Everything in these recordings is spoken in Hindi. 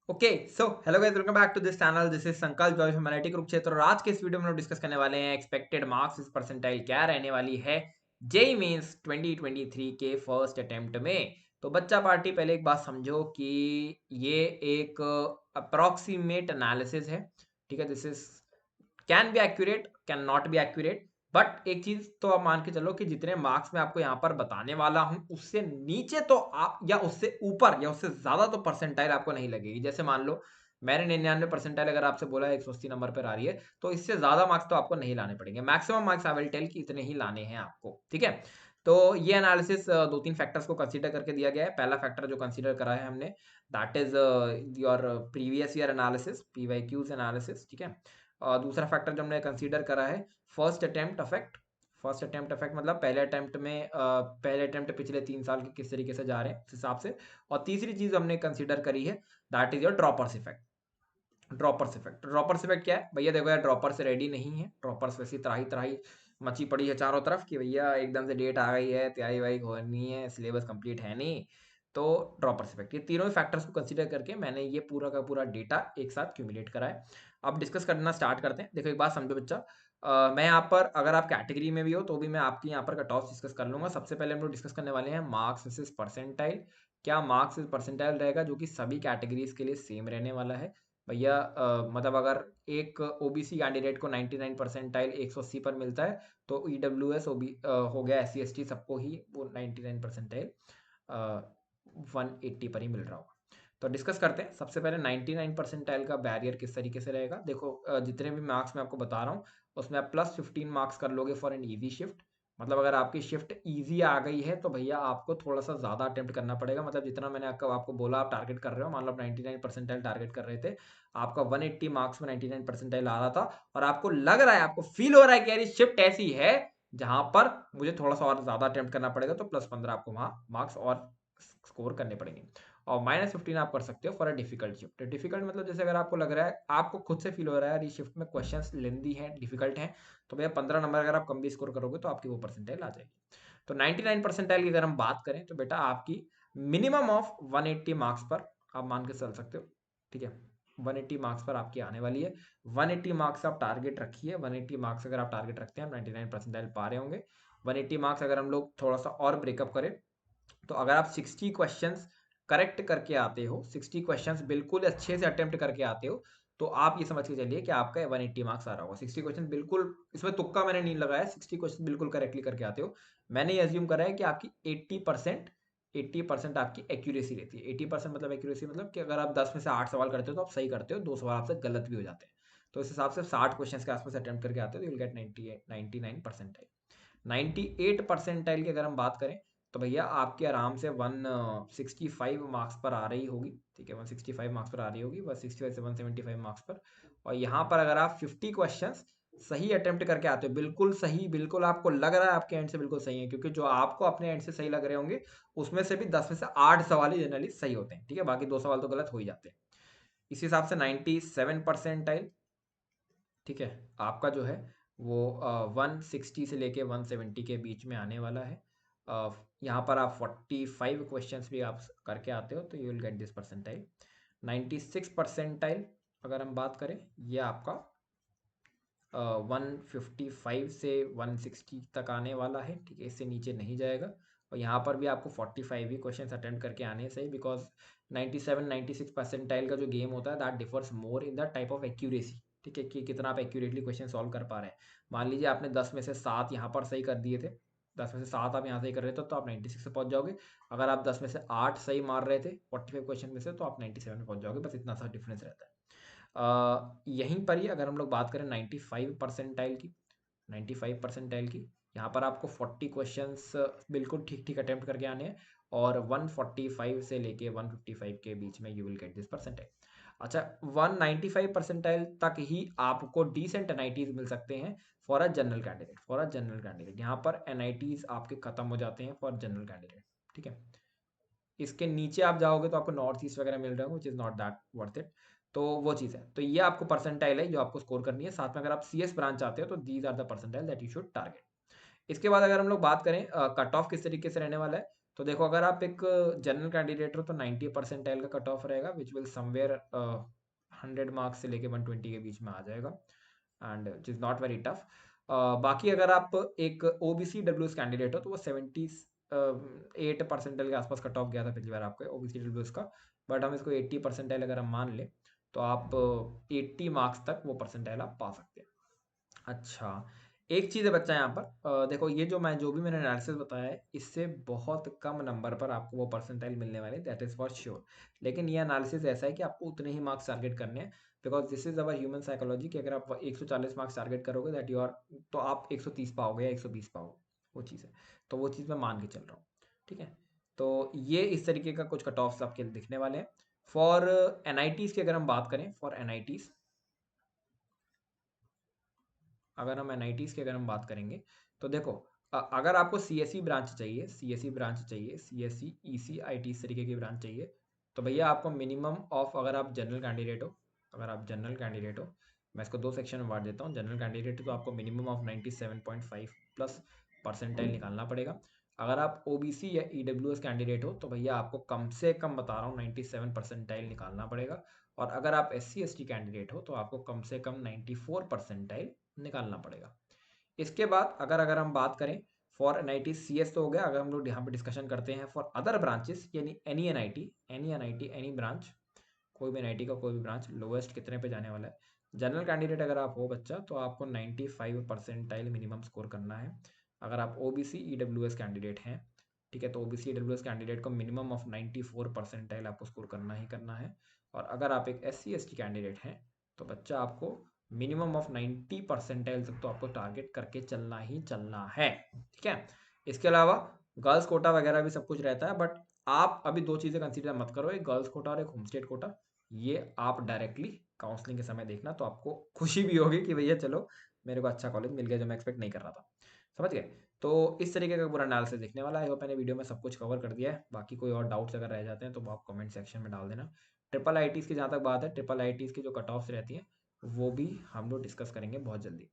Okay so hello guys, welcome back to this channel. This is Sankalp Joy from analytic Kurukshetra और आज के इस वीडियो में हम डिस्कस करने वाले हैं एक्सपेक्टेड मार्क्स इस परसेंटाइल क्या रहने वाली है जेई मेंस 2023 के फर्स्ट अटेम्प्ट में। तो बच्चा पार्टी पहले एक बात समझो कि ये एक अप्रोक्सीमेट एनालिसिस है। ठीक है, this is can be accurate, can not be accurate, but एक चीज तो आप मान के चलो कि जितने मार्क्स मैं आपको यहाँ पर बताने वाला हूं उससे नीचे तो आप या उससे ऊपर या उससे ज्यादा तो परसेंटाइल आपको नहीं लगेगी। जैसे मान लो मैंने 99 परसेंटाइल अगर आपसे बोला 180 नंबर पर आ रही है तो इससे ज्यादा मार्क्स तो आपको नहीं लाने पड़ेंगे। Maximum marks I will tell कि इतने ही लाने हैं आपको। ठीक है, तो ये एनालिसिस दो तीन फैक्टर्स को कंसीडर करके दिया गया है। पहला फैक्टर जो कंसीडर करा है हमने that is your previous year analysis, PYQs analysis. ठीक है, और दूसरा फैक्टर जो हमने कंसीडर करा है first attempt effect. First attempt effect मतलब पहले अटेम्प्ट में पहले अटेम्प्ट पिछले 3 साल के किस तरीके से जा रहे हैं उस हिसाब से। और तीसरी चीज हमने कंसीडर करी है that is your droppers effect. Droppers effect क्या है भैया? देखो यार, ड्रॉपर्स रेडी नहीं है। ड्रॉपर्स वैसी त्राही त्राही मची पड़ी है चारों तरफ कि भैया एकदम से डेट आ गई है, तैयारी वारी होनी है, सिलेबस कंप्लीट है नहीं। तो ड्रॉपर्स इफेक्ट, ये तीनों फैक्टर्स को कंसीडर करके मैंने ये पूरा का पूरा डेटा एक साथ क्यूमुलेट करा है। अब डिस्कस करना स्टार्ट करते हैं। देखो एक बात समझो बच्चा, मैं यहाँ पर अगर आप कैटेगरी में भी हो तो भी मैं आपकी यहाँ पर कट ऑफ डिस्कस कर लूंगा। सबसे पहले हम लोग डिस्कस करने वाले हैं मार्क्स वर्सेस परसेंटाइल। क्या मार्क्स परसेंटाइल रहेगा जो कि सभी कैटेगरीज के लिए सेम रहने वाला है भैया? मतलब अगर एक ओबीसी कैंडिडेट को 99 परसेंटाइल 180 पर मिलता है तो ईडब्ल्यूएस हो गया, एस सी एस टी सबको ही वो 99 परसेंटाइल 180 पर ही मिल रहा होगा। तो डिस्कस करते हैं। सबसे पहले 99 परसेंटाइल का बैरियर किस तरीके से रहेगा। देखो जितने भी मार्क्स मैं आपको बता रहा हूँ उसमें आप प्लस 15 मार्क्स कर लोगे फॉर एन ईजी शिफ्ट। मतलब अगर आपकी शिफ्ट इजी आ गई है तो भैया आपको थोड़ा सा ज़्यादा अटेम्प्ट करना पड़ेगा। मतलब जितना मैंने आपको बोला आप टारगेट कर रहे हो, मान लो आप 99 परसेंटाइल टारगेट कर रहे थे, आपका 180 मार्क्स में 99 परसेंटाइल आ रहा था और आपको लग रहा है, आपको फील हो रहा है कि यार शिफ्ट ऐसी है जहां पर मुझे थोड़ा सा और ज़्यादा अटेम्प्ट करना पड़ेगा, तो प्लस 15 आपको वहां मार्क्स और स्कोर करने पड़ेंगे। और माइनस 15 आप कर सकते हो for a difficult shift. Difficult मतलब जैसे अगर आपको लग रहा है, आपको खुद से फील हो रहा है यार ये शिफ्ट में क्वेश्चंस लेंदी हैं, डिफिकल्ट हैं, तो भैया 15 नंबर अगर आप कम भी स्कोर करोगे तो आपकी वो परसेंटाइल आ जाएगी। तो 99 परसेंटाइल की अगर हम बात करें तो बेटा आपकी मिनिमम ऑफ 180 मार्क्स पर आप मान के चल सकते हो। ठीक है, 180 मार्क्स पर आपकी आने वाली है। 180 मार्क्स आप टारगेट रखिए। 180 मार्क्स अगर आप टारगेट रखते हैं, 99 परसेंटाइल पा रहे होंगे। 180 मार्क्स अगर हम लोग थोड़ा सा और ब्रेकअप करें तो अगर आप 60 क्वेश्चंस करेक्ट करके आते हो, 60 क्वेश्चंस बिल्कुल अच्छे से अटेम्प्ट करके आते हो, तो आप ये समझ के चलिए कि आपका 180 मार्क्स आ रहा होगा। 60 क्वेश्चन बिल्कुल, इसमें तुक्का मैंने नहीं लगाया, 60 क्वेश्चन बिल्कुल करेक्टली करके आते हो। मैंने ये अज्यूम करा है कि आपकी 80% आपकी एक्यूरेसी रहती है। 80% मतलब एक्यूरेसी मतलब कि अगर आप 10 में से 8 सवाल करते हो तो आप सही करते हो, 2 सवाल आपसे गलत भी हो जाते हैं। तो इस हिसाब से 60 क्वेश्चन के आसपास अटेम्प्ट करके आते हो तो you will get 99 percentile. 98 percentile की अगर हम बात करें तो भैया आपके आराम से 165 मार्क्स पर आ रही होगी। ठीक है, 165 मार्क्स पर आ रही होगी, 165 से 175 मार्क्स पर। और यहाँ पर अगर आप 50 क्वेश्चंस सही अटेम्प्ट करके आते हो, बिल्कुल सही, बिल्कुल आपको लग रहा है आपके एंड से बिल्कुल सही है, क्योंकि जो आपको अपने एंड से सही लग रहे होंगे उसमें से भी 10 में से 8 सवाल ही जनरली सही होते हैं। ठीक है, बाकी 2 सवाल तो गलत हो ही जाते हैं। इस हिसाब से 97 परसेंटाइल, ठीक है, आपका जो है वो 160 से लेके 170 के बीच में आने वाला है। यहाँ पर आप 45 क्वेश्चंस भी आप करके आते हो तो you will get this percentile. 96 percentile अगर हम बात करें, ये आपका 155 से 160 तक आने वाला है। ठीक है, इससे नीचे नहीं जाएगा। और यहाँ पर भी आपको 45 ही क्वेश्चंस अटेम्प्ट करके आने सही, बिकॉज 97-96 परसेंटाइल का जो गेम होता है that differs more in the type of accuracy. ठीक है, कि कितना आप एक्यूरेटली क्वेश्चन सॉल्व कर पा रहे हैं। मान लीजिए आपने 10 में से 7 यहाँ पर सही कर दिए थे, 10 में से 7 आप यहाँ सही कर रहे थे तो आप 96 पे पहुंच जाओगे। अगर आप 10 में से 8 सही मार रहे थे 45 क्वेश्चन में से तो आप 97 में पहुंच जाओगे। बस इतना सा डिफरेंस रहता है। यहीं पर ही अगर हम लोग बात करें 95 परसेंटाइल की, 95 परसेंटाइल की, यहाँ पर आपको 40 क्वेश्चंस बिल्कुल ठीक ठीक अटेम्प्ट करके आने हैं और 145 से लेके 155 के बीच में you will get this percentile. अच्छा, 195 परसेंटाइल तक ही आपको डिसेंट एनआईटीज मिल सकते हैं for a general candidate. For a general candidate यहाँ पर एनआईटीज आपके खत्म हो जाते हैं फॉर जनरल कैंडिडेट। ठीक है, इसके नीचे आप जाओगे तो आपको नॉर्थ ईस्ट वगैरह मिल रहे हो which is not that worth it. तो वो चीज़ है, तो ये आपको परसेंटाइल है जो आपको स्कोर करनी है। साथ में अगर आप सीएस ब्रांच चाहते हो तो these are the percentile that you should target. इसके बाद अगर हम लोग बात करें कट ऑफ किस तरीके से रहने वाला है, तो देखो अगर आप एक जनरल कैंडिडेट हो तो 90 परसेंटाइल का कट ऑफ रहेगा विच विल समवेयर 100 मार्क्स से लेके 120 के बीच में आ जाएगा and it is not very tough. बाकी अगर आप एक ओबीसी डब्ल्यूएस कैंडिडेट हो तो वो 78 परसेंटाइल के आसपास कट ऑफ गया था पिछली बार आपके ओबीसी डब्ल्यूएस का, बट हम इसको 80 परसेंटाइल अगर हम मान ले तो आप 80 मार्क्स तक वो परसेंटाइल आप पा सकते हैं। अच्छा, एक चीज़ है बच्चा यहाँ पर, देखो ये जो भी मैंने एनालिसिस बताया है इससे बहुत कम नंबर पर आपको वो परसेंटाइल मिलने वाले, दैट इज़ फॉर श्योर। लेकिन ये एनालिसिस ऐसा है कि आपको उतने ही मार्क्स टारगेट करने हैं, because this is our human psychology कि अगर आप 140 मार्क्स टारगेट करोगे दैट यू आर, तो आप 130 पाओगे या 120 पाओगे, वो चीज़ है। तो वो चीज़ मैं मान के चल रहा हूँ, ठीक है। तो ये इस तरीके का कुछ कट ऑफ्स आपके दिखने वाले हैं। फॉर एनआईटीज़ की अगर हम बात करें, फॉर एनआईटीज़ अगर हम एनआईटीज़ की अगर हम बात करेंगे तो देखो, अगर आपको सीएसई ब्रांच चाहिए, सीएसई ब्रांच चाहिए, सीएसई ईसी आईटी इस तरीके की ब्रांच चाहिए, तो भैया आपको मिनिमम ऑफ, अगर आप जनरल कैंडिडेट हो, अगर आप जनरल कैंडिडेट हो, मैं इसको दो सेक्शन में बांट देता हूँ। जनरल कैंडिडेट तो आपको मिनिमम ऑफ 97.5 प्लस परसेंटाइल निकालना पड़ेगा। अगर आप ओबीसी या ईडब्ल्यूएस कैंडिडेट हो तो भैया आपको कम से कम बता रहा हूँ 97 परसेंटाइल निकालना पड़ेगा। और अगर आप एससी एसटी कैंडिडेट हो तो आपको कम से कम 94 परसेंटाइल निकालना पड़ेगा। इसके बाद अगर अगर हम बात करें फॉर एनआईटी सीएस तो हो गया, अगर हम लोग यहाँ पे डिस्कशन करते हैं फॉर अदर ब्रांचेस यानी एनी एनआईटी एनी ब्रांच, कोई भी एनआईटी का कोई भी ब्रांच लोएस्ट कितने पे जाने वाला है। जनरल कैंडिडेट अगर आप हो बच्चा तो आपको 95 परसेंटाइल मिनिमम स्कोर करना है। अगर आप ओबीसी ईडब्ल्यूएस कैंडिडेट हैं, ठीक है, तो ओबीसी ईडब्ल्यूएस कैंडिडेट को मिनिमम ऑफ 94 परसेंटाइल आपको स्कोर करना ही करना है। और अगर आप एक एससी एसटी कैंडिडेट हैं तो बच्चा आपको मिनिमम ऑफ 90 परसेंटाइल तक तो आपको टारगेट करके चलना ही चलना है, ठीक है। इसके अलावा गर्ल्स कोटा वगैरह भी सब कुछ रहता है, बट आप अभी दो चीज़ें कंसीडर मत करो, एक गर्ल्स कोटा और एक होम स्टेट कोटा। ये आप डायरेक्टली काउंसलिंग के समय देखना, तो आपको खुशी भी होगी कि भैया चलो मेरे को अच्छा कॉलेज मिल गया जो मैं एक्सपेक्ट नहीं कर रहा था, समझ गए। तो इस तरीके का पूरा एनालिसिस देखने वाला है। मैंने वीडियो में सब कुछ कवर कर दिया है, बाकी कोई और डाउट्स अगर रह जाते हैं तो वो आप कमेंट सेक्शन में डाल देना। ट्रिपल आईटीज़ की जहाँ तक बात है, ट्रिपल आईटीज़ की जो कट ऑफ्स रहती हैं वो भी हम लोग डिस्कस करेंगे बहुत जल्दी।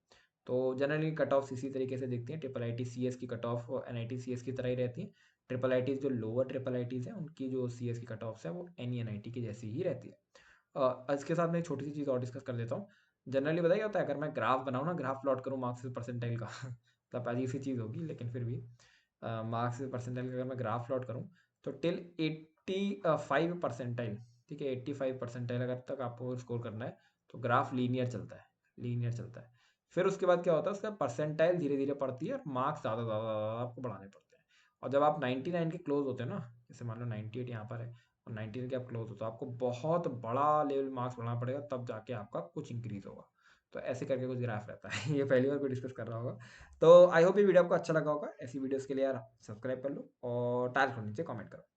तो जनरली कट ऑफ्स इसी तरीके से दिखती हैं। Triple I T C S की cut off NIT C S की तरह ही रहती है। ट्रिपल आई टीज़ जो लोअर ट्रिपल आई टीज़ हैं उनकी जो सी एस की कट ऑफ्स है वो एन एन आई टी की जैसी ही रहती है। इसके साथ मैं एक छोटी सी चीज़ और डिस्कस कर देता हूँ। जनरली बताइए क्या होता है, अगर मैं ग्राफ बनाऊँ ना, ग्राफ प्लॉट करूँ मार्क्स परसेंटाइल का मतलब अजीब सी चीज़ होगी लेकिन फिर भी मार्क्स परसेंटाइल का अगर मैं ग्राफ प्लॉट करूँ तो टिल 85 परसेंटाइल, ठीक है, 85 परसेंटाइल अगर तक आपको स्कोर करना है तो ग्राफ लीनियर चलता है, लीनियर चलता है। फिर उसके बाद क्या होता है, उसका परसेंटाइल धीरे धीरे पड़ती है और मार्क्स ज़्यादा ज़्यादा ज़्यादा आपको बढ़ाने पड़ते हैं। और जब आप 99 के क्लोज होते हैं ना, जैसे मान लो 98 यहाँ पर है और 19 के आप क्लोज हो, तो आपको बहुत बड़ा लेवल मार्क्स बढ़ाना पड़ेगा तब जाके आपका कुछ इंक्रीज होगा। तो ऐसे करके कुछ ग्राफ रहता है ये पहली बार कोई डिस्कस कर रहा होगा। तो आई होप ये वीडियो आपको अच्छा लगा होगा। ऐसी वीडियोस के लिए यार सब्सक्राइब कर लो और टाइल को नीचे कमेंट करो।